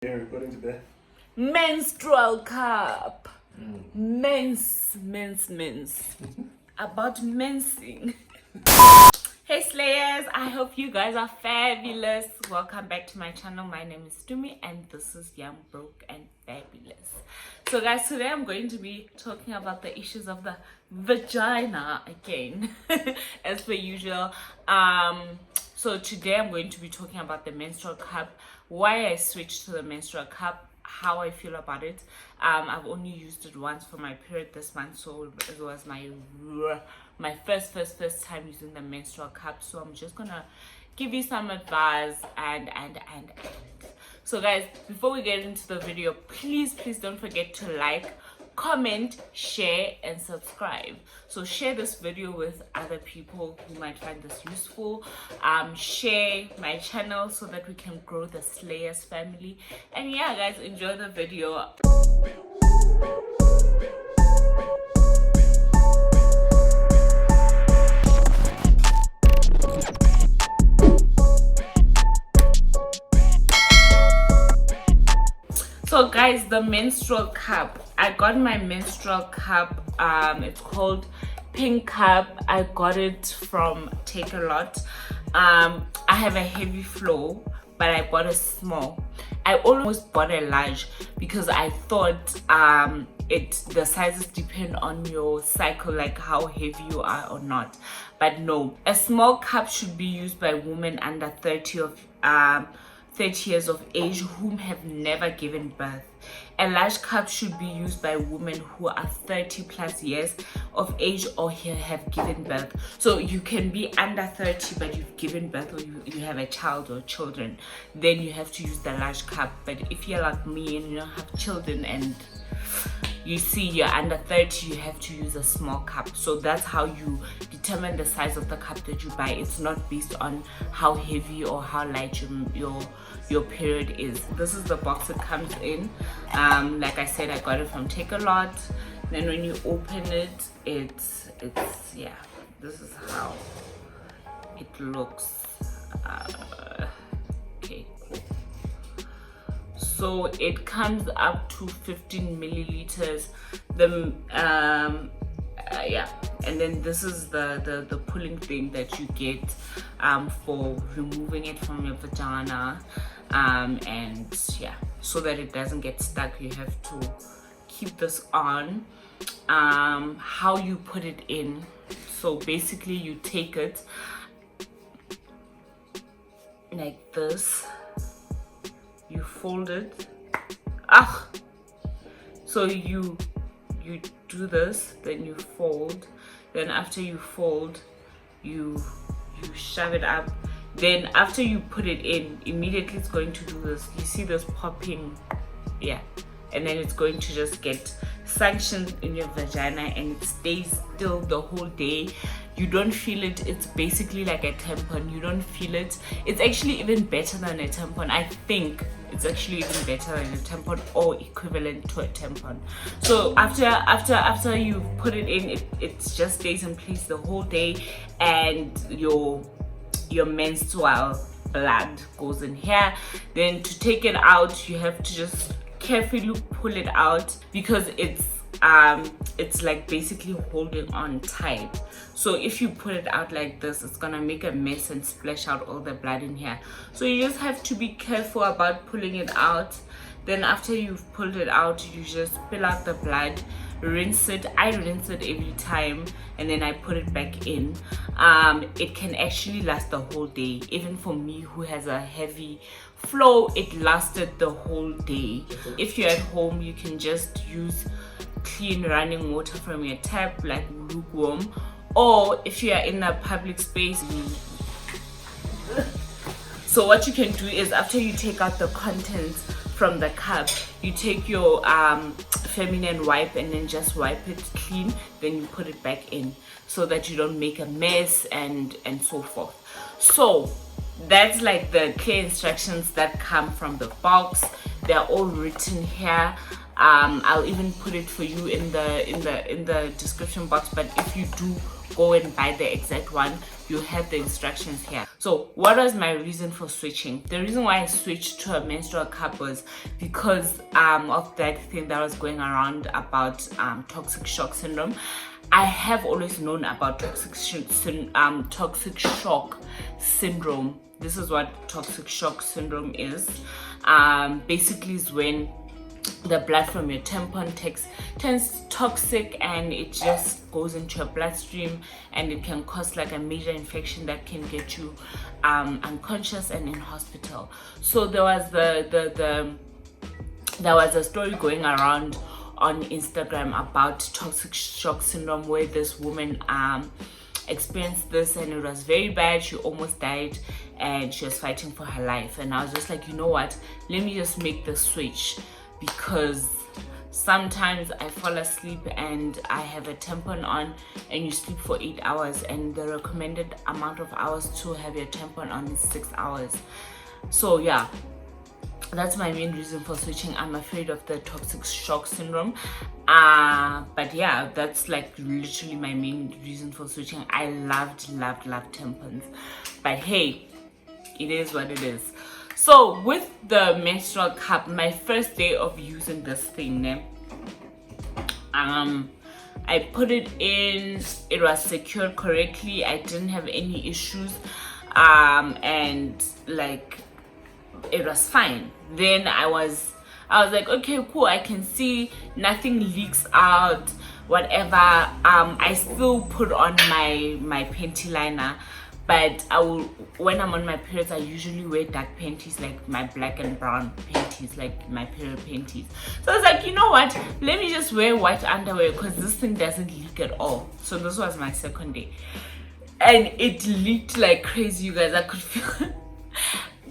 Yeah, according to Beth. Menstrual cup. Mens. About mensing. Hey Slayers, I hope you guys are fabulous. Welcome back to my channel. My name is Tumi and this is Young, Broke and Fabulous. So guys, today I'm going to be talking about the issues of the vagina again, as per usual. So today I'm going to be talking about the menstrual cup, why I switched to the menstrual cup, how I feel about it. I've only used it once for my period this month, so it was my first time using the menstrual cup. So I'm just gonna give you some advice and so guys, before we get into the video, please don't forget to like, comment, share and subscribe. So share this video with other people who might find this useful. Share my channel so that we can grow the Slayers family. And yeah guys, enjoy the video. So guys, the menstrual cup, I got my menstrual cup. It's called Pink Cup. I got it from Take a Lot. I have a heavy flow, but I bought a small. I almost bought a large because I thought the sizes depend on your cycle, like how heavy you are or not. But no, a small cup should be used by women under 30 years of age whom have never given birth. A large cup should be used by women who are 30 plus years of age or have given birth. So you can be under 30 but you've given birth, or you have a child or children, then you have to use the large cup. But if you're like me and you don't have children and you see you're under 30, you have to use a small cup. So that's how you determine the size of the cup that you buy. It's not based on how heavy or how light your period is. This is the box it comes in. Like I said, I got it from Take a Lot. Then when you open it, it's yeah, this is how it looks. Okay, cool. So it comes up to 15 milliliters. Yeah, and then this is the pulling thing that you get for removing it from your vagina, and yeah, so that it doesn't get stuck, you have to keep this on. How you put it in, so basically you take it like this, you fold it, so you do this, then you fold, then after you fold, you shove it up, then after you put it in, immediately it's going to do this, you see this popping, yeah, and then it's going to just get suctioned in your vagina and it stays still the whole day. You don't feel it. It's basically like a tampon. You don't feel it. It's actually even better than a tampon. I think it's actually even better than a tampon or equivalent to a tampon. So after you put it in, it just stays in place the whole day, and your menstrual blood goes in here. Then to take it out, you have to just carefully pull it out because it's like basically holding on tight. So if you put it out like this, it's gonna make a mess and splash out all the blood in here. So you just have to be careful about pulling it out. Then after you've pulled it out, you just spill out the blood, rinse it. I rinse it every time and then I put it back in. It can actually last the whole day. Even for me who has a heavy flow, it lasted the whole day. If you're at home, you can just use clean running water from your tap, like lukewarm, or if you are in a public space. So what you can do is, after you take out the contents from the cup, you take your feminine wipe and then just wipe it clean, then you put it back in so that you don't make a mess and so forth. So that's like the clear instructions that come from the box. They're all written here. I'll even put it for you in the description box, but if you do go and buy the exact one, you have the instructions here. So what was my reason for switching? The reason why I switched to a menstrual cup was because of that thing that was going around about toxic shock syndrome. I have always known about toxic shock syndrome. This is what toxic shock syndrome is. Basically is when the blood from your tampon turns toxic and it just goes into your bloodstream, and it can cause like a major infection that can get you unconscious and in hospital. So there was there was a story going around on Instagram about toxic shock syndrome, where this woman experienced this and it was very bad. She almost died and she was fighting for her life. And I was just like, you know what, let me just make the switch, because sometimes I fall asleep and I have a tampon on, and you sleep for 8 hours, and the recommended amount of hours to have your tampon on is 6 hours. So yeah, that's my main reason for switching. I'm afraid of the toxic shock syndrome. But yeah, that's like literally my main reason for switching. I loved tampons, but hey, it is what it is. So with the menstrual cup, my first day of using this thing, I put it in, it was secured correctly, I didn't have any issues, and like it was fine. Then I was like, okay, cool, I can see nothing leaks out, whatever. I still put on my panty liner, but when I'm on my periods, I usually wear dark panties, like my black and brown panties, like my period panties. So I was like, you know what, let me just wear white underwear, because this thing doesn't leak at all. So this was my second day, and it leaked like crazy, you guys. I could feel it.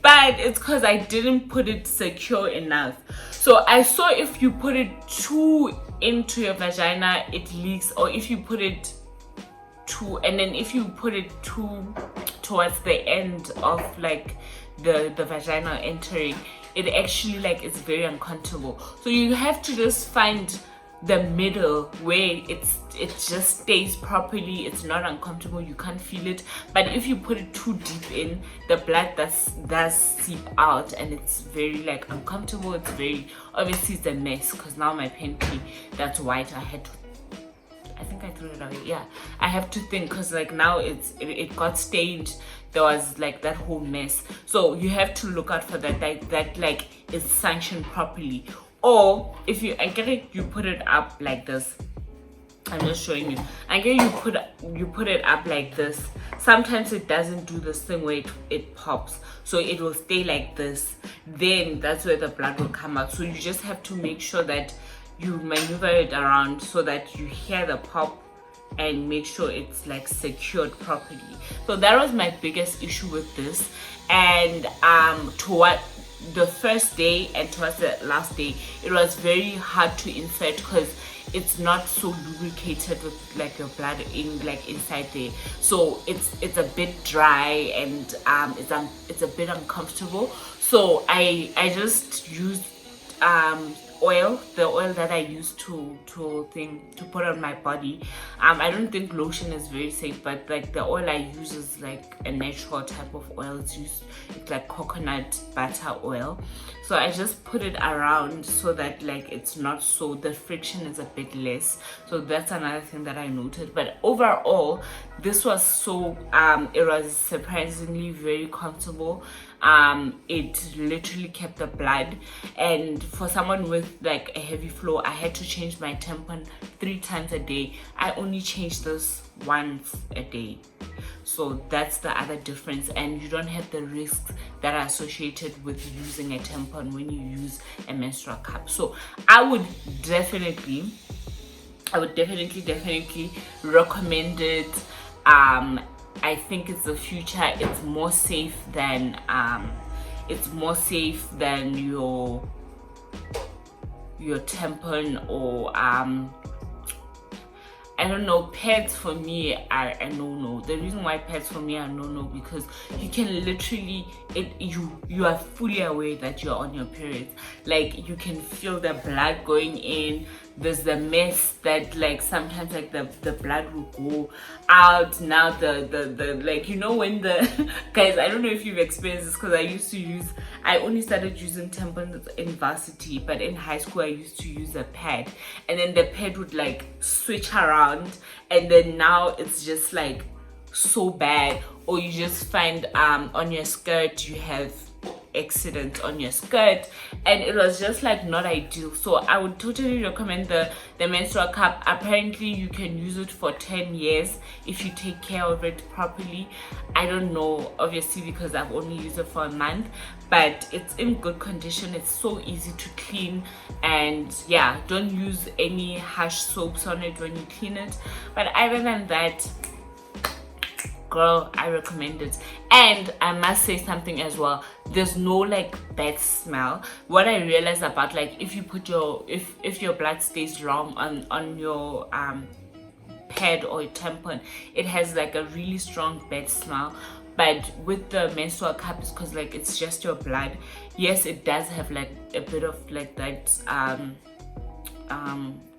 But it's because I didn't put it secure enough. So I saw if you put it too into your vagina, it leaks, or if you put it too, and then if you put it too towards the end of like the vagina entering, it actually like it's very uncomfortable. So you have to just find the middle where it just stays properly, it's not uncomfortable, you can't feel it. But if you put it too deep in, the blood does seep out, and it's very like uncomfortable. It's very, obviously it's a mess, because now my panty that's white, I think I threw it away. Yeah, I have to think, because like now it got stained. There was like that whole mess. So you have to look out for that like is sanctioned properly. Or if you, I get it, you put it up like this. I'm just showing you. I get you put it up like this. Sometimes it doesn't do this thing where it pops, so it will stay like this. Then that's where the blood will come out. So you just have to make sure that you maneuver it around so that you hear the pop, and make sure it's like secured properly. So that was my biggest issue with this. And the first day and towards the last day, it was very hard to insert, because it's not so lubricated with like your blood in like inside there. So it's a bit dry, and it's a bit uncomfortable. So I just used oil, the oil that I use to put on my body. I don't think lotion is very safe, but like the oil I use is like a natural type of oil. It's like coconut butter oil. So I just put it around so that like it's not so, the friction is a bit less. So that's another thing that I noted. But overall, this was so it was surprisingly very comfortable. It literally kept the blood, and for someone with like a heavy flow, I had to change my tampon 3 times a day. I only changed this once a day. So that's the other difference, and you don't have the risks that are associated with using a tampon when you use a menstrual cup. So I would definitely recommend it. I think it's the future. It's more safe than your tampon, or I don't know, pads for me are a no-no. The reason why pads for me are no-no, because you can literally, you are fully aware that you're on your periods. Like you can feel the blood going in, there's the mess that like sometimes like the blood will go out. Now the like, you know, when the guys, I don't know if you've experienced this, because I only started using tampons in varsity, but in high school I used to use a pad, and then the pad would like switch around, and then now it's just like so bad. Or you just find on your skirt you have accidents on your skirt, and it was just like not ideal. So I would totally recommend the menstrual cup. Apparently you can use it for 10 years if you take care of it properly. I don't know, obviously, because I've only used it for a month, but it's in good condition. It's so easy to clean, and yeah, don't use any harsh soaps on it when you clean it. But other than that, girl, I recommend it. And I must say something as well, there's no like bad smell. What I realized about like if you put your if your blood stays long on your pad or a tampon, it has like a really strong bad smell. But with the menstrual cup, it's because like it's just your blood. Yes, it does have like a bit of like that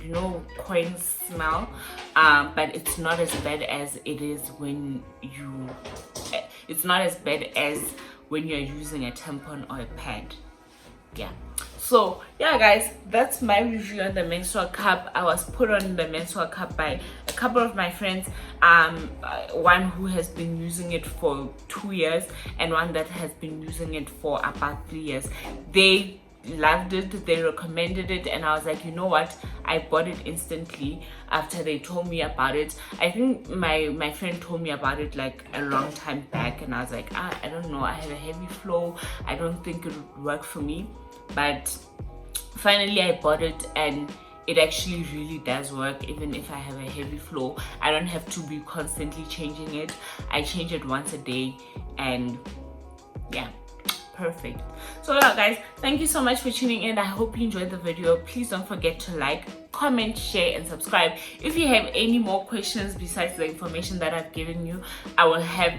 you know, coin smell, but it's not as bad as it is when you it's not as bad as when you're using a tampon or a pad. Yeah, so yeah guys, that's my review on the menstrual cup. I was put on the menstrual cup by a couple of my friends, one who has been using it for 2 years and one that has been using it for about 3 years. They loved it, they recommended it, and I was like, you know what, I bought it instantly after they told me about it. I think my friend told me about it like a long time back, and I was like, I don't know, I have a heavy flow, I don't think it would work for me. But finally I bought it, and it actually really does work. Even if I have a heavy flow, I don't have to be constantly changing it. I change it once a day, and yeah, perfect. So yeah guys, thank you so much for tuning in. I hope you enjoyed the video. Please don't forget to like, comment, share, and subscribe. If you have any more questions besides the information that I've given you, I will have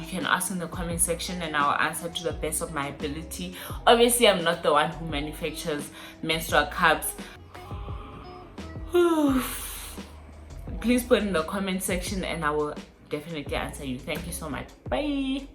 you can ask in the comment section, and I'll answer to the best of my ability. Obviously, I'm not the one who manufactures menstrual cups. Please put in the comment section and I will definitely answer you. Thank you so much. Bye.